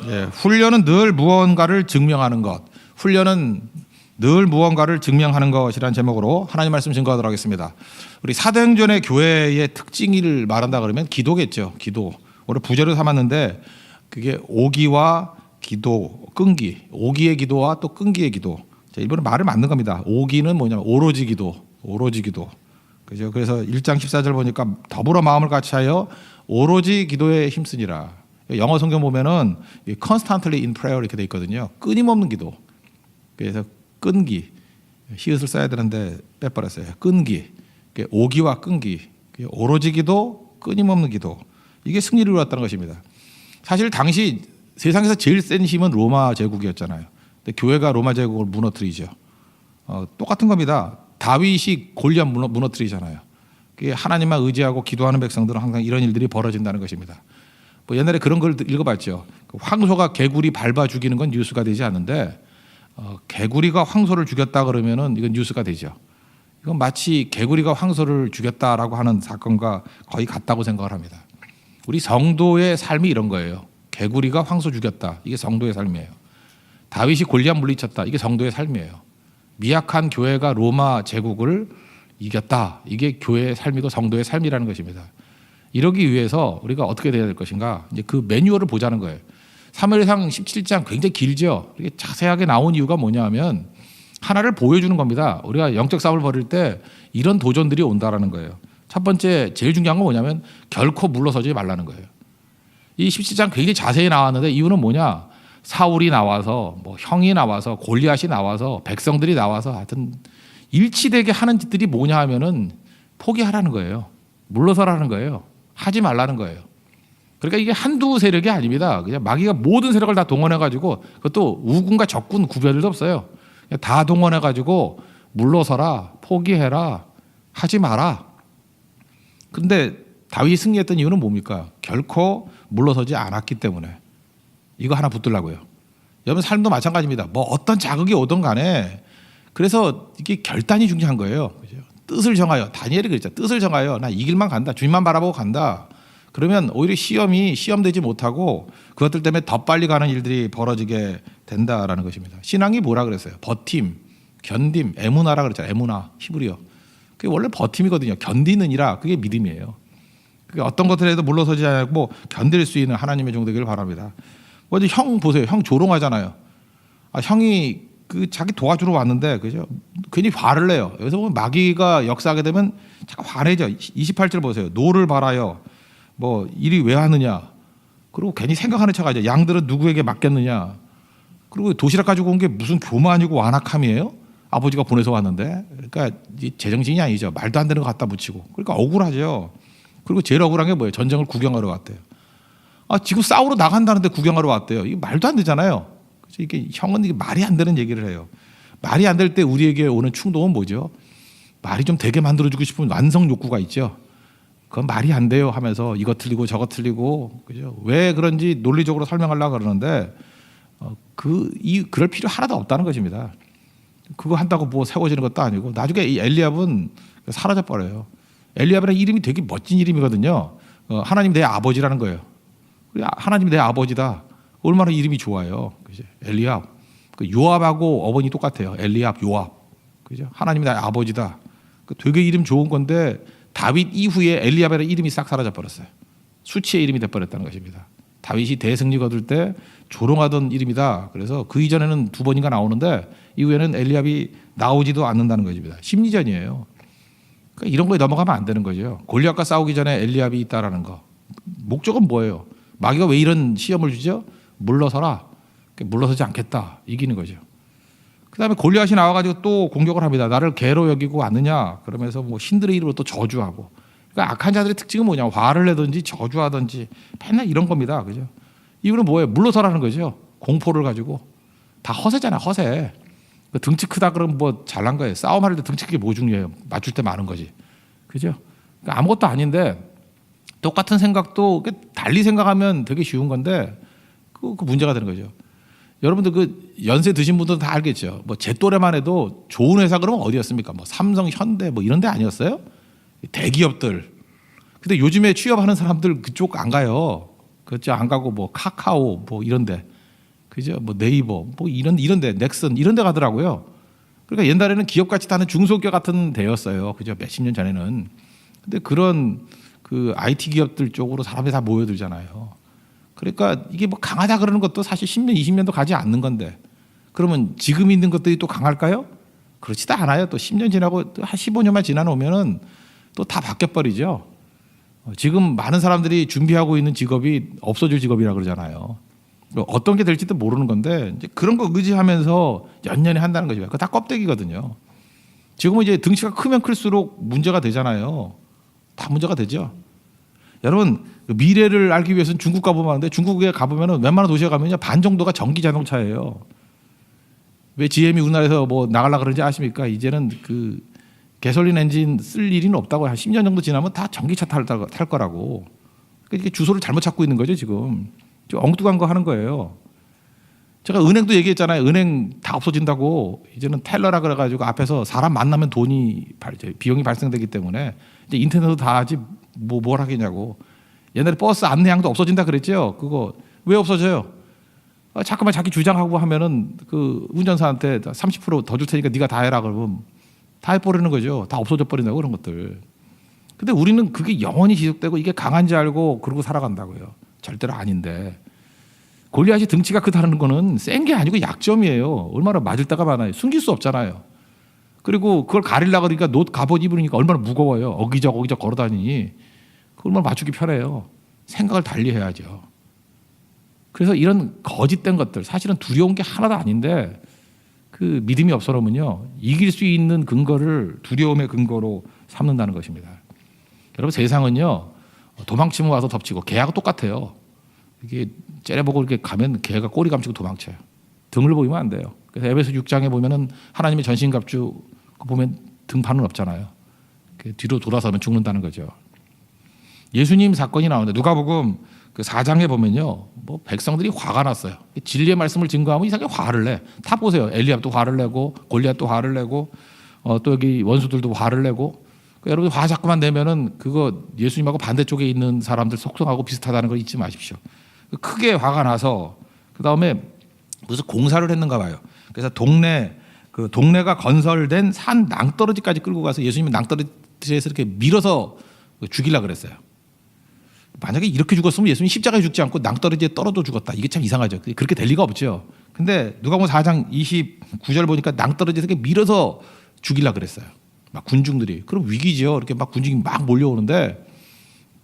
예, 훈련은 늘 무언가를 증명하는 것. 훈련은 늘 무언가를 증명하는 것이라는 제목으로 하나님 말씀 증거하도록 하겠습니다. 우리 사도행전의 교회의 특징을 말한다 그러면 기도겠죠. 기도. 오늘 부제로 삼았는데 그게 오기와 기도, 끈기. 오기의 기도와 또 끈기의 기도. 자, 이번에 말을 맞는 겁니다. 오기는 뭐냐면 오로지 기도. 오로지 기도. 그죠? 그래서 1장 14절 보니까 더불어 마음을 같이하여 오로지 기도에 힘쓰니라. 영어 성경 보면은 constantly in prayer 이렇게 돼 있거든요. 끊임없는 기도. 그래서 끈기. 히읗을 써야 되는데 빼버렸어요. 끈기. 오기와 끈기. 오로지 기도, 끊임없는 기도. 이게 승리를 이루었다는 것입니다. 사실 당시 세상에서 제일 센 힘은 로마 제국이었잖아요. 근데 교회가 로마 제국을 무너뜨리죠. 똑같은 겁니다. 다윗이 골리앗 무너뜨리잖아요. 하나님만 의지하고 기도하는 백성들은 항상 이런 일들이 벌어진다는 것입니다. 뭐 옛날에 그런 걸 읽어봤죠. 황소가 개구리 밟아 죽이는 건 뉴스가 되지 않는데 개구리가 황소를 죽였다 그러면은 이건 뉴스가 되죠. 이건 마치 개구리가 황소를 죽였다라고 하는 사건과 거의 같다고 생각을 합니다. 우리 성도의 삶이 이런 거예요. 개구리가 황소 죽였다. 이게 성도의 삶이에요. 다윗이 골리앗 물리쳤다. 이게 성도의 삶이에요. 미약한 교회가 로마 제국을 이겼다. 이게 교회의 삶이고 성도의 삶이라는 것입니다. 이러기 위해서 우리가 어떻게 돼야 될 것인가? 이제 그 매뉴얼을 보자는 거예요. 사무엘상 17장 굉장히 길죠. 이게 자세하게 나온 이유가 뭐냐면 하나를 보여주는 겁니다. 우리가 영적 싸움을 벌일 때 이런 도전들이 온다라는 거예요. 첫 번째 제일 중요한 건 뭐냐면 결코 물러서지 말라는 거예요. 이 17장 굉장히 자세히 나왔는데 이유는 뭐냐? 사울이 나와서 뭐 형이 나와서 골리앗이 나와서 백성들이 나와서 하여튼 일치되게 하는 짓들이 뭐냐 하면은 포기하라는 거예요. 물러서라는 거예요. 하지 말라는 거예요. 그러니까 이게 한두 세력이 아닙니다. 그냥 마귀가 모든 세력을 다 동원해가지고 그것도 우군과 적군 구별도 없어요. 그냥 다 동원해가지고 물러서라, 포기해라, 하지 마라. 그런데 다윗이 승리했던 이유는 뭡니까? 결코 물러서지 않았기 때문에. 이거 하나 붙들라고요. 여러분 삶도 마찬가지입니다. 뭐 어떤 자극이 오든 간에 그래서 이게 결단이 중요한 거예요. 그죠? 뜻을 정하여 다니엘이 그랬죠. 뜻을 정하여 나 이 길만 간다. 주님만 바라보고 간다. 그러면 오히려 시험되지 못하고 그것들 때문에 더 빨리 가는 일들이 벌어지게 된다라는 것입니다. 신앙이 뭐라 그랬어요? 버팀, 견딤, 에무나라 그랬잖아요. 에무나, 히브리어. 그게 원래 버팀이거든요. 견디는이라 그게 믿음이에요. 그게 어떤 것들에도 물러서지 않고 견딜 수 있는 하나님의 종되기를 바랍니다. 어제 형 보세요. 형 조롱하잖아요. 형이 그 자기 도와주러 왔는데 그죠? 괜히 화를 내요. 여기서 보면 마귀가 역사하게 되면 자꾸 화내죠. 28절 보세요. 노를 바라요. 뭐 일이 왜 하느냐. 그리고 괜히 생각하는 척하죠. 양들은 누구에게 맡겼느냐. 그리고 도시락 가지고 온 게 무슨 교만이고 완악함이에요? 아버지가 보내서 왔는데. 그러니까 제정신이 아니죠. 말도 안 되는 거 갖다 붙이고. 그러니까 억울하죠. 그리고 제일 억울한 게 뭐예요? 전쟁을 구경하러 왔대요. 지금 싸우러 나간다는데 구경하러 왔대요. 이게 말도 안 되잖아요. 그래서 이게 형은 이게 말이 안 되는 얘기를 해요. 말이 안 될 때 우리에게 오는 충동은 뭐죠? 말이 좀 되게 만들어주고 싶은 완성 욕구가 있죠. 그건 말이 안 돼요 하면서 이거 틀리고 저거 틀리고 그죠? 왜 그런지 논리적으로 설명하려고 그러는데 그럴 필요 하나도 없다는 것입니다. 그거 한다고 뭐 세워지는 것도 아니고 나중에 이 엘리압은 사라져 버려요. 엘리압이라는 이름이 되게 멋진 이름이거든요. 하나님 내 아버지라는 거예요. 하나님이 내 아버지다. 얼마나 이름이 좋아요. 그죠? 엘리압. 요압하고 어머니 똑같아요. 엘리압, 요압. 그죠? 하나님이 내 아버지다. 되게 이름 좋은 건데 다윗 이후에 엘리압이라는 이름이 싹 사라져 버렸어요. 수치의 이름이 돼 버렸다는 것입니다. 다윗이 대승리 거둘 때 조롱하던 이름이다. 그래서 그 이전에는 2번인가 나오는데 이후에는 엘리압이 나오지도 않는다는 것입니다. 심리전이에요. 그러니까 이런 거에 넘어가면 안 되는 거죠. 골리앗과 싸우기 전에 엘리압이 있다라는 거. 목적은 뭐예요? 마귀가 왜 이런 시험을 주죠? 물러서라. 물러서지 않겠다. 이기는 거죠. 그다음에 골리앗이 나와가지고 또 공격을 합니다. 나를 개로 여기고 왔느냐? 그러면서 뭐 신들의 이름으로 또 저주하고. 그러니까 악한 자들의 특징은 뭐냐? 화를 내든지 저주하든지 맨날 이런 겁니다. 그죠? 이유는 뭐예요? 물러서라는 거죠. 공포를 가지고 다 허세잖아요. 허세. 등치 크다 그러면 뭐 잘난 거예요. 싸움할 때 등치 크게 뭐 중요해요? 맞출 때 많은 거지. 그죠? 그러니까 아무것도 아닌데 똑같은 생각도 달리 생각하면 되게 쉬운 건데 그 문제가 되는 거죠. 여러분들 그 연세 드신 분들은 다 알겠죠. 뭐 제 또래만 해도 좋은 회사 그러면 어디였습니까? 뭐 삼성, 현대 뭐 이런 데 아니었어요? 대기업들. 근데 요즘에 취업하는 사람들 그쪽 안 가요. 그죠? 안 가고 뭐 카카오 뭐 이런데, 그죠? 뭐 네이버 뭐 이런데 넥슨 이런데 가더라고요. 그러니까 옛날에는 기업같이 다는 중소기업 같은 데였어요. 그죠? 몇십 년 전에는. 근데 그런 그 IT 기업들 쪽으로 사람들이 다 모여들잖아요. 그러니까 이게 뭐 강하다 그러는 것도 사실 10년, 20년도 가지 않는 건데, 그러면 지금 있는 것들이 또 강할까요? 그렇지도 않아요. 또 10년 지나고 또 한 15년만 지나놓으면은 또 다 바뀌어버리죠. 지금 많은 사람들이 준비하고 있는 직업이 없어질 직업이라 그러잖아요. 어떤 게 될지도 모르는 건데 이제 그런 거 의지하면서 연연히 한다는 거죠. 그거 다 껍데기거든요. 지금은 이제 등치가 크면 클수록 문제가 되잖아요. 다 문제가 되죠. 여러분 미래를 알기 위해서는 중국 가보면 하는데, 중국에 가보면은 웬만한 도시에 가면요 반 정도가 전기 자동차예요. 왜 GM이 우리나라에서 뭐 나가려고 그러는지 아십니까? 이제는 그 가솔린 엔진 쓸 일은 없다고. 한 10년 정도 지나면 다 전기차 탈 거라고. 그러니까 이게 주소를 잘못 찾고 있는 거죠 지금. 좀 엉뚱한 거 하는 거예요. 제가 은행도 얘기했잖아요. 은행 다 없어진다고. 이제는 텔러라 그래가지고 앞에서 사람 만나면 비용이 발생되기 때문에 이제 인터넷으로 다 하지 뭘 하겠냐고. 옛날에 버스 안내양도 없어진다 그랬죠. 그거 왜 없어져요? 자꾸만 자기 주장하고 하면은 그 운전사한테 30% 더 줄 테니까 네가 다 해라 그러면 다 해버리는 거죠. 다 없어져 버린다고 그런 것들. 근데 우리는 그게 영원히 지속되고 이게 강한지 알고 그러고 살아간다고요. 절대로 아닌데. 골리앗이 등치가 크다는 거는 센 게 아니고 약점이에요. 얼마나 맞을 때가 많아요. 숨길 수 없잖아요. 그리고 그걸 가리려고 그러니까 갑옷 입으니까 얼마나 무거워요. 어기적 걸어 다니니. 그걸 얼마나 맞추기 편해요. 생각을 달리 해야죠. 그래서 이런 거짓된 것들, 사실은 두려운 게 하나도 아닌데 그 믿음이 없어놓으면요 이길 수 있는 근거를 두려움의 근거로 삼는다는 것입니다. 여러분 세상은요 도망치면 와서 덮치고 개하고 똑같아요. 이게 째려보고 이렇게 가면 개가 꼬리 감추고 도망쳐요. 등을 보이면 안 돼요. 그래서 에베소 6장에 보면은 하나님의 전신갑주 보면 등판은 없잖아요. 뒤로 돌아서면 죽는다는 거죠. 예수님 사건이 나오는데 누가복음 그 4장에 보면요, 뭐 백성들이 화가 났어요. 진리의 말씀을 증거하면 이상하게 화를 내. 다 보세요. 엘리압도 화를 내고 골리앗도 화를 내고 또 여기 원수들도 화를 내고. 그러니까 여러분 화 자꾸만 내면은 그거 예수님하고 반대쪽에 있는 사람들 속성하고 비슷하다는 걸 잊지 마십시오. 크게 화가 나서 그 다음에 무슨 공사를 했는가 봐요. 그래서 동네가 건설된 산 낭떠러지까지 끌고 가서 예수님이 낭떠러지에서 이렇게 밀어서 죽이려고 그랬어요. 만약에 이렇게 죽었으면 예수님이 십자가에 죽지 않고 낭떠러지에 떨어져 죽었다. 이게 참 이상하죠. 그렇게 될 리가 없죠. 근데 누가복음 4장 29절 보니까 낭떠러지에서 이렇게 밀어서 죽이려고 그랬어요. 막 군중들이. 그럼 위기죠. 이렇게 막 군중이 막 몰려오는데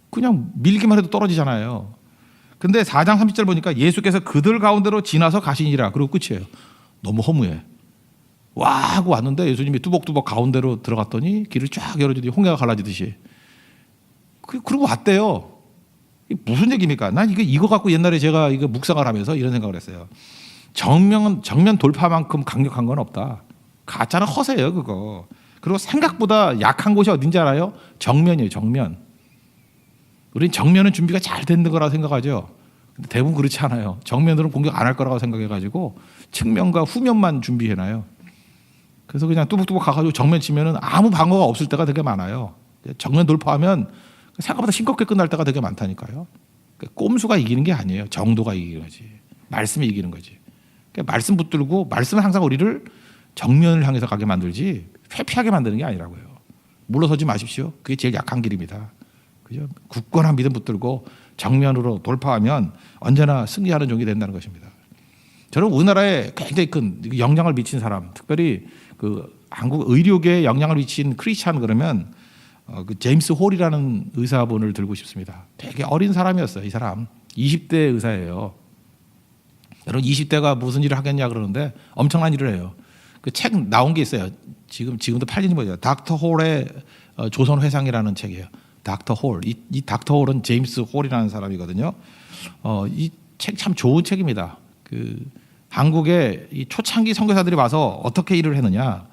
그냥 밀기만 해도 떨어지잖아요. 근데 4장 30절 보니까 예수께서 그들 가운데로 지나서 가시니라. 그리고 끝이에요. 너무 허무해. 와 하고 왔는데 예수님이 뚜벅뚜벅 가운데로 들어갔더니 길을 쫙 열어주더니 홍해가 갈라지듯이. 그러고 왔대요. 이게 무슨 얘기입니까? 난 이거 갖고 옛날에 제가 이거 묵상을 하면서 이런 생각을 했어요. 정면 돌파만큼 강력한 건 없다. 가짜는 허세예요, 그거. 그리고 생각보다 약한 곳이 어딘지 알아요? 정면이에요, 정면. 우린 정면은 준비가 잘 된 거라고 생각하죠. 근데 대부분 그렇지 않아요. 정면으로는 공격 안 할 거라고 생각해가지고 측면과 후면만 준비해놔요. 그래서 그냥 뚜벅뚜벅 가가지고 정면 치면은 아무 방어가 없을 때가 되게 많아요. 정면 돌파하면 생각보다 싱겁게 끝날 때가 되게 많다니까요. 꼼수가 이기는 게 아니에요. 정도가 이기는 거지. 말씀이 이기는 거지. 말씀 붙들고 말씀은 항상 우리를 정면을 향해서 가게 만들지 회피하게 만드는 게 아니라고요. 물러서지 마십시오. 그게 제일 약한 길입니다. 그죠? 굳건한 믿음 붙들고 정면으로 돌파하면 언제나 승리하는 종이 된다는 것입니다. 저는 우리나라에 굉장히 큰 영향을 미친 사람, 특별히 그 한국 의료계에 영향을 미친 크리스찬 그러면 그 제임스 홀이라는 의사분을 들고 싶습니다. 되게 어린 사람이었어요. 이 사람 20대 의사예요. 여러분 20대가 무슨 일을 하겠냐 그러는데 엄청난 일을 해요. 그 책 나온 게 있어요. 지금도 팔리는 거죠. 닥터 홀의 조선 회상이라는 책이에요. 닥터 홀. 이 닥터 홀은 제임스 홀이라는 사람이거든요. 이 책 참 좋은 책입니다. 그 한국의 이 초창기 선교사들이 와서 어떻게 일을 했느냐.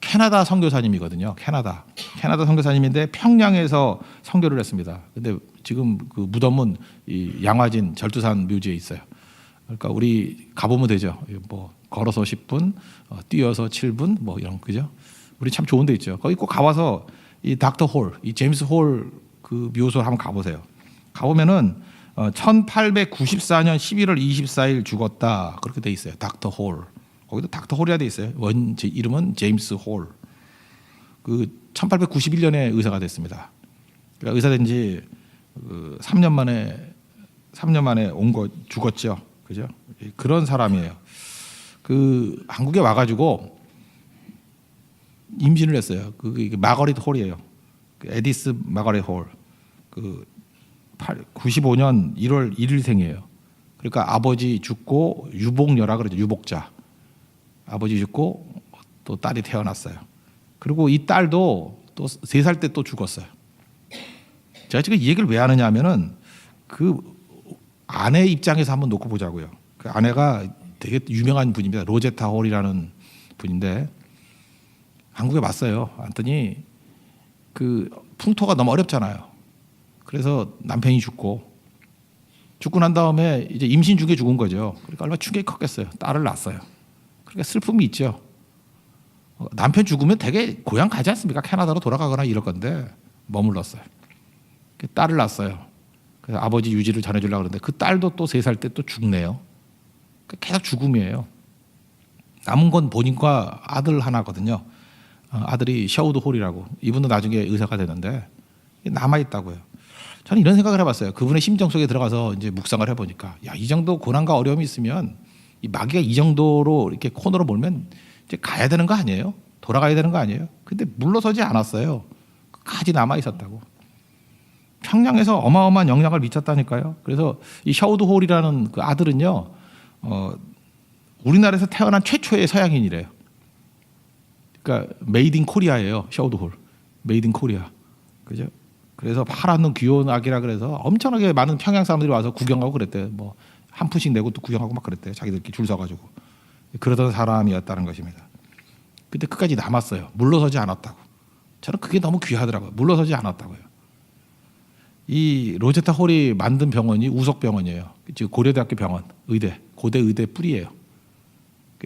캐나다 선교사님이거든요. 캐나다 선교사님인데 평양에서 선교를 했습니다. 근데 지금 그 무덤은 이 양화진 절두산 묘지에 있어요. 그러니까 우리 가보면 되죠. 뭐 걸어서 10분, 뛰어서 7분, 뭐 이런 그죠? 우리 참 좋은 데 있죠. 거기 꼭 가봐서 이 닥터 홀, 이 제임스 홀 그 묘소를 한번 가보세요. 가보면은 1894년 11월 24일 죽었다 그렇게 돼 있어요. 닥터 홀. 거기도 닥터 홀이라 돼 있어요. 이름은 제임스 홀. 그 1891년에 의사가 됐습니다. 그러니까 의사 된 지 3년 만에 온 거 죽었죠. 그죠? 그런 사람이에요. 그 한국에 와가지고 임신을 했어요. 그 마거릿 홀이에요. 그 에디스 마거릿 홀. 그 95년 1월 1일생이에요. 그러니까 아버지 죽고 유복녀라 그러죠. 유복자. 아버지 죽고 또 딸이 태어났어요. 그리고 이 딸도 또 3살 때 또 죽었어요. 제가 지금 이 얘기를 왜 하느냐 하면은 그 아내 입장에서 한번 놓고 보자고요. 그 아내가 되게 유명한 분입니다. 로제타 홀이라는 분인데 한국에 왔어요. 왔더니 그 풍토가 너무 어렵잖아요. 그래서 남편이 죽고 난 다음에 이제 임신 중에 죽은 거죠. 그러니까 얼마나 충격이 컸겠어요. 딸을 낳았어요. 그러니까 슬픔이 있죠. 남편 죽으면 되게 고향 가지 않습니까? 캐나다로 돌아가거나 이럴 건데 머물렀어요. 딸을 낳았어요. 그래서 아버지 유지를 전해주려고 그러는데 그 딸도 또 3살 때 또 죽네요. 계속 죽음이에요. 남은 건 본인과 아들 하나거든요. 아들이 셔우드 홀이라고. 이분도 나중에 의사가 되는데 남아있다고요. 저는 이런 생각을 해봤어요. 그분의 심정 속에 들어가서 이제 묵상을 해보니까 야, 이 정도 고난과 어려움이 있으면 이 마귀가 이 정도로 이렇게 코너로 몰면 이제 가야 되는 거 아니에요? 돌아가야 되는 거 아니에요? 근데 물러서지 않았어요. 끝까지 남아있었다고. 평양에서 어마어마한 영향을 미쳤다니까요. 그래서 이 셔우드 홀이라는 그 아들은요, 우리나라에서 태어난 최초의 서양인이래요. 그러니까 메이드 인 코리아예요. 셔우드 홀. 메이드 인 코리아. 그죠? 그래서 파란 눈 귀여운 아기라 그래서 엄청나게 많은 평양 사람들이 와서 구경하고 그랬대요. 뭐 한 푼씩 내고 또 구경하고 막 그랬대요. 자기들끼리 줄 서가지고. 그러던 사람이었다는 것입니다. 근데 끝까지 남았어요. 물러서지 않았다고. 저는 그게 너무 귀하더라고요. 물러서지 않았다고요. 이 로제타 홀이 만든 병원이 우석병원이에요. 지금 고려대학교 병원, 의대, 고대 의대 뿌리예요.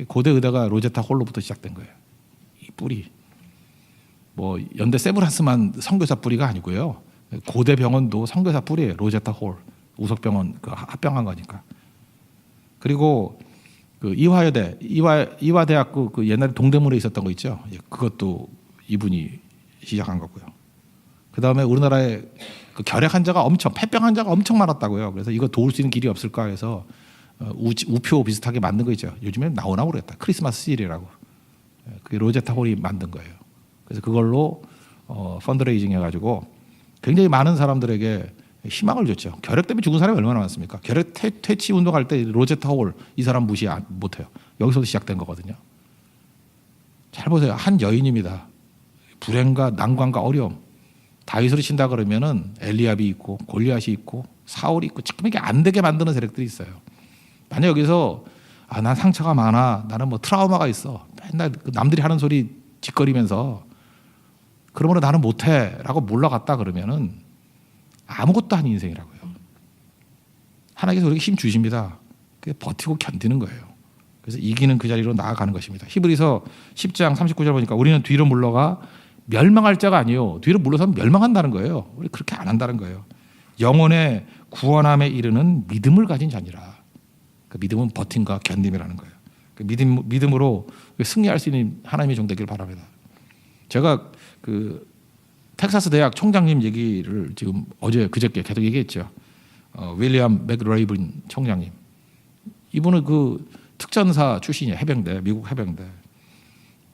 고대 의대가 로제타 홀로부터 시작된 거예요. 이 뿌리. 뭐 연대 세브란스만 선교사 뿌리가 아니고요. 고대 병원도 선교사 뿌리예요. 로제타 홀, 우석병원 그 합병한 거니까. 그리고 그 이화대학교 그 옛날에 동대문에 있었던 거 있죠. 그것도 이분이 시작한 거고요. 그 다음에 우리나라에 그 결핵 환자가 폐병 환자가 엄청 많았다고요. 그래서 이거 도울 수 있는 길이 없을까 해서 우표 비슷하게 만든 거 있죠. 요즘에 나오나 모르겠다. 크리스마스 시리라고. 그게 로제타 홀이 만든 거예요. 그래서 그걸로 펀드레이징 해가지고 굉장히 많은 사람들에게 희망을 줬죠. 결핵 때문에 죽은 사람이 얼마나 많습니까? 결핵 퇴치 운동할 때 로제타 홀 이 사람 무시 못해요. 여기서도 시작된 거거든요. 잘 보세요. 한 여인입니다. 불행과 난관과 어려움. 다윗을 친다 그러면은 엘리압이 있고 골리앗이 있고 사울이 있고 지금 이게 안 되게 만드는 세력들이 있어요. 만약 여기서 난 상처가 많아, 나는 뭐 트라우마가 있어, 맨날 남들이 하는 소리 짓거리면서 그러므로 나는 못해라고 물러갔다 그러면은 아무것도 아닌 인생이라고요. 하나님께서 우리에게 힘 주십니다. 버티고 견디는 거예요. 그래서 이기는 그 자리로 나아가는 것입니다. 히브리서 10장 39절 보니까 우리는 뒤로 물러가 멸망할 자가 아니요 뒤로 물러서면 멸망한다는 거예요. 우리 그렇게 안 한다는 거예요. 영혼의 구원함에 이르는 믿음을 가진 자니라. 그 믿음은 버팀과 견딤이라는 거예요. 그 믿음으로 승리할 수 있는 하나님의 종 되기를 바랍니다. 제가 그 텍사스 대학 총장님 얘기를 지금 어제 그저께 계속 얘기했죠. 윌리엄 맥레이븐 총장님. 이분은 그 특전사 출신이에요. 해병대, 미국 해병대.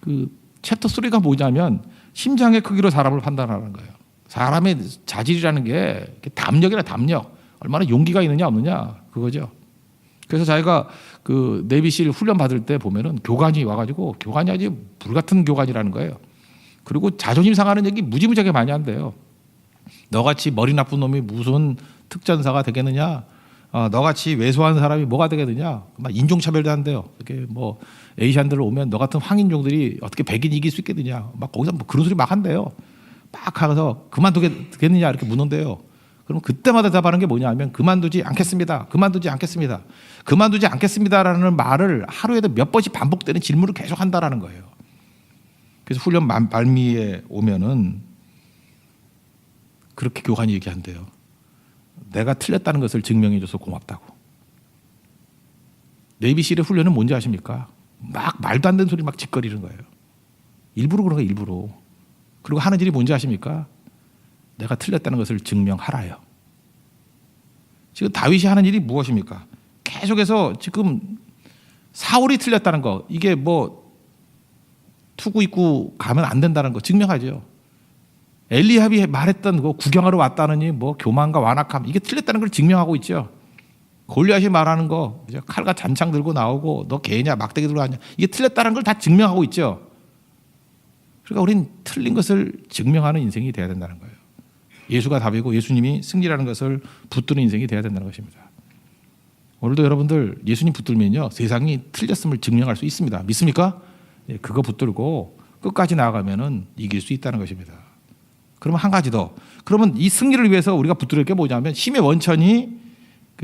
그 챕터 3가 뭐냐면 심장의 크기로 사람을 판단하는 거예요. 사람의 자질이라는 게 담력이라 담력. 얼마나 용기가 있느냐 없느냐 그거죠. 그래서 자기가 그 내비실 훈련 받을 때 보면은 교관이 와가지고 교관이 아주 불같은 교관이라는 거예요. 그리고 자존심 상하는 얘기 무지무지하게 많이 한대요. 너같이 머리 나쁜 놈이 무슨 특전사가 되겠느냐? 너같이 왜소한 사람이 뭐가 되겠느냐? 막 인종차별도 한대요. 이렇게 뭐 에이시안들 오면 너 같은 황인종들이 어떻게 백인 이길 수 있겠느냐? 막 거기서 뭐 그런 소리 막 한대요. 막 하면서 그만두겠느냐 이렇게 묻는데요. 그럼 그때마다 답하는 게 뭐냐 하면 그만두지 않겠습니다. 그만두지 않겠습니다. 그만두지 않겠습니다라는 말을 하루에도 몇 번씩 반복되는 질문을 계속 한다라는 거예요. 그래서 훈련 말미에 오면은 그렇게 교관이 얘기한대요. 내가 틀렸다는 것을 증명해줘서 고맙다고. 네이비실의 훈련은 뭔지 아십니까? 막 말도 안 되는 소리 막 짓거리는 거예요. 일부러 그런 거예요. 일부러. 그리고 하는 일이 뭔지 아십니까? 내가 틀렸다는 것을 증명하라요. 지금 다윗이 하는 일이 무엇입니까? 계속해서 지금 사울이 틀렸다는 거, 이게 뭐 투구 입고 가면 안 된다는 거 증명하죠. 엘리압이 말했던 거 구경하러 왔다느니 뭐 교만과 완악함, 이게 틀렸다는 걸 증명하고 있죠. 골리앗이 말하는 거 칼과 잔창 들고 나오고 너 개냐 막대기 들고 왔냐, 이게 틀렸다는 걸 다 증명하고 있죠. 그러니까 우린 틀린 것을 증명하는 인생이 돼야 된다는 거예요. 예수가 답이고 예수님이 승리라는 것을 붙드는 인생이 돼야 된다는 것입니다. 오늘도 여러분들 예수님 붙들면요 세상이 틀렸음을 증명할 수 있습니다. 믿습니까? 그거 붙들고 끝까지 나아가면은 이길 수 있다는 것입니다. 그러면 한 가지 더. 그러면 이 승리를 위해서 우리가 붙들 게 뭐냐면 힘의 원천이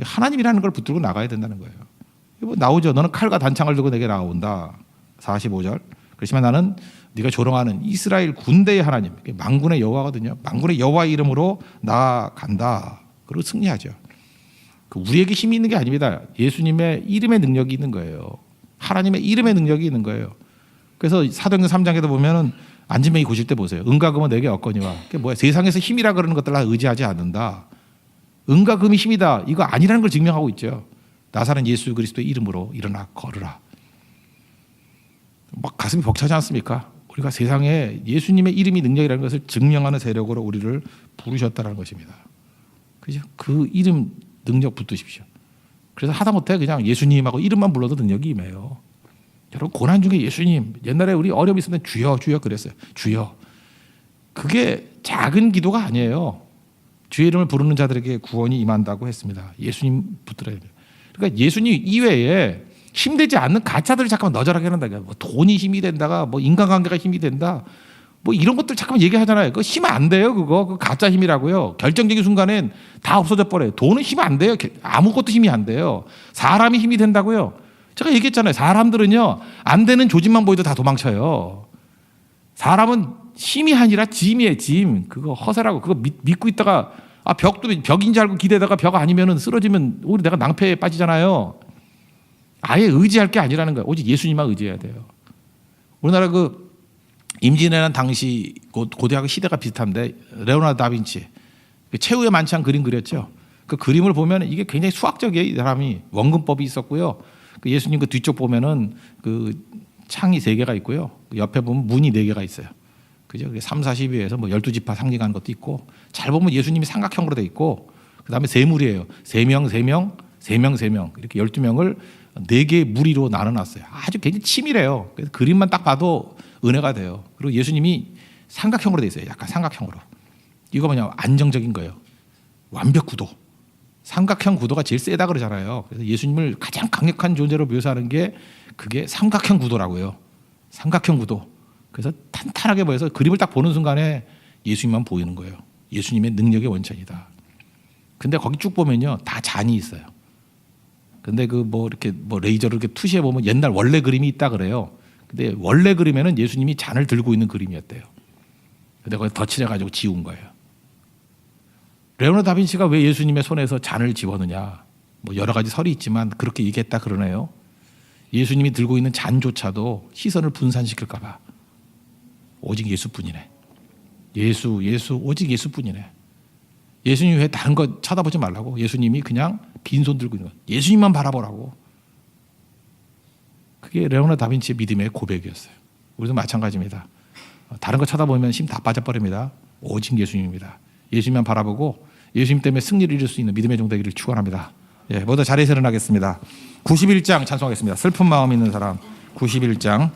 하나님이라는 걸 붙들고 나가야 된다는 거예요. 뭐 나오죠. 너는 칼과 단창을 들고 내게 나온다. 45절. 그렇지만 나는 네가 조롱하는 이스라엘 군대의 하나님, 만군의 여호와거든요. 만군의 여호와의 이름으로 나아간다. 그리고 승리하죠. 우리에게 힘이 있는 게 아닙니다. 예수님의 이름의 능력이 있는 거예요. 하나님의 이름의 능력이 있는 거예요. 그래서 사도행전 3장에도 보면은 안진뱅이 고칠 때 보세요. 은과 금은 내게 없거니와. 그게 뭐야? 세상에서 힘이라 그러는 것들 나 의지하지 않는다. 은과 금이 힘이다. 이거 아니라는 걸 증명하고 있죠. 나사렛 예수 그리스도의 이름으로 일어나 걸으라. 막 가슴이 벅차지 않습니까? 우리가 세상에 예수님의 이름이 능력이라는 것을 증명하는 세력으로 우리를 부르셨다는 것입니다. 그죠? 그 이름 능력 붙드십시오. 그래서 하다못해 그냥 예수님하고 이름만 불러도 능력이 임해요. 여러분 고난 중에 예수님, 옛날에 우리 어려움이 있을 때 주여 주여 그랬어요. 주여. 그게 작은 기도가 아니에요. 주의 이름을 부르는 자들에게 구원이 임한다고 했습니다. 예수님 붙들어야 돼요. 그러니까 예수님 이외에 힘들지 않는 가짜들을 잠깐만 너절하게 한다. 뭐 돈이 힘이 된다가 뭐 인간관계가 힘이 된다. 뭐 이런 것들 잠깐만 얘기하잖아요. 그거 힘 안 돼요. 그거 가짜 힘이라고요. 결정적인 순간엔 다 없어져 버려요. 돈은 힘 안 돼요. 아무것도 힘이 안 돼요. 사람이 힘이 된다고요. 제가 얘기했잖아요. 사람들은요 안 되는 조짐만 보여도 다 도망쳐요. 사람은 힘이 아니라 짐이에요. 짐. 그거 허세라고. 그거 믿고 있다가 벽도 벽인 줄 알고 기대다가 벽 아니면은 쓰러지면 오히려 내가 낭패에 빠지잖아요. 아예 의지할 게 아니라는 거예요. 오직 예수님만 의지해야 돼요. 우리나라 그 임진왜란 당시 고대하고 시대가 비슷한데 레오나르도 다빈치 최후의 만찬 그림 그렸죠. 그 그림을 보면 이게 굉장히 수학적이에요. 이 사람이 원근법이 있었고요. 그 예수님 그 뒤쪽 보면은 그 창이 3개가 있고요. 그 옆에 보면 문이 4개가 있어요. 그죠? 3, 4, 12에서 뭐 12지파 상징하는 것도 있고 잘 보면 예수님이 삼각형으로 돼 있고 그다음에 세물이에요. 3명, 3명, 3명, 3명 이렇게 12명을 4개의 무리로 나눠놨어요. 아주 굉장히 치밀해요. 그래서 그림만 딱 봐도 은혜가 돼요. 그리고 예수님이 삼각형으로 돼 있어요. 약간 삼각형으로. 이거 뭐냐 안정적인 거예요. 완벽 구도. 삼각형 구도가 제일 세다 그러잖아요. 그래서 예수님을 가장 강력한 존재로 묘사하는 게 그게 삼각형 구도라고요. 삼각형 구도. 그래서 탄탄하게 보여서 그림을 딱 보는 순간에 예수님만 보이는 거예요. 예수님의 능력의 원천이다. 근데 거기 쭉 보면요 다 잔이 있어요. 근데 그 뭐 이렇게 뭐 레이저로 이렇게 투시해 보면 옛날 원래 그림이 있다 그래요. 근데 원래 그림에는 예수님이 잔을 들고 있는 그림이었대요. 근데 거기 덧칠해 가지고 지운 거예요. 레오나르도 다빈치가 왜 예수님의 손에서 잔을 집었느냐? 뭐 여러 가지 설이 있지만 그렇게 얘기했다 그러네요. 예수님이 들고 있는 잔조차도 시선을 분산시킬까 봐. 오직 예수뿐이네. 예수 오직 예수뿐이네. 예수님 외에 다른 거 쳐다보지 말라고. 예수님이 그냥 빈손 들고 있는 거. 예수님만 바라보라고. 그게 레오나르도 다빈치의 믿음의 고백이었어요. 우리도 마찬가지입니다. 다른 거 쳐다보면 힘 다 빠져버립니다. 오직 예수님입니다. 예수님만 바라보고 예수님 때문에 승리를 이룰 수 있는 믿음의 종 되기를 축원합니다. 모두 자리에서 일어나겠습니다. 91장 찬송하겠습니다. 슬픈 마음 있는 사람 91장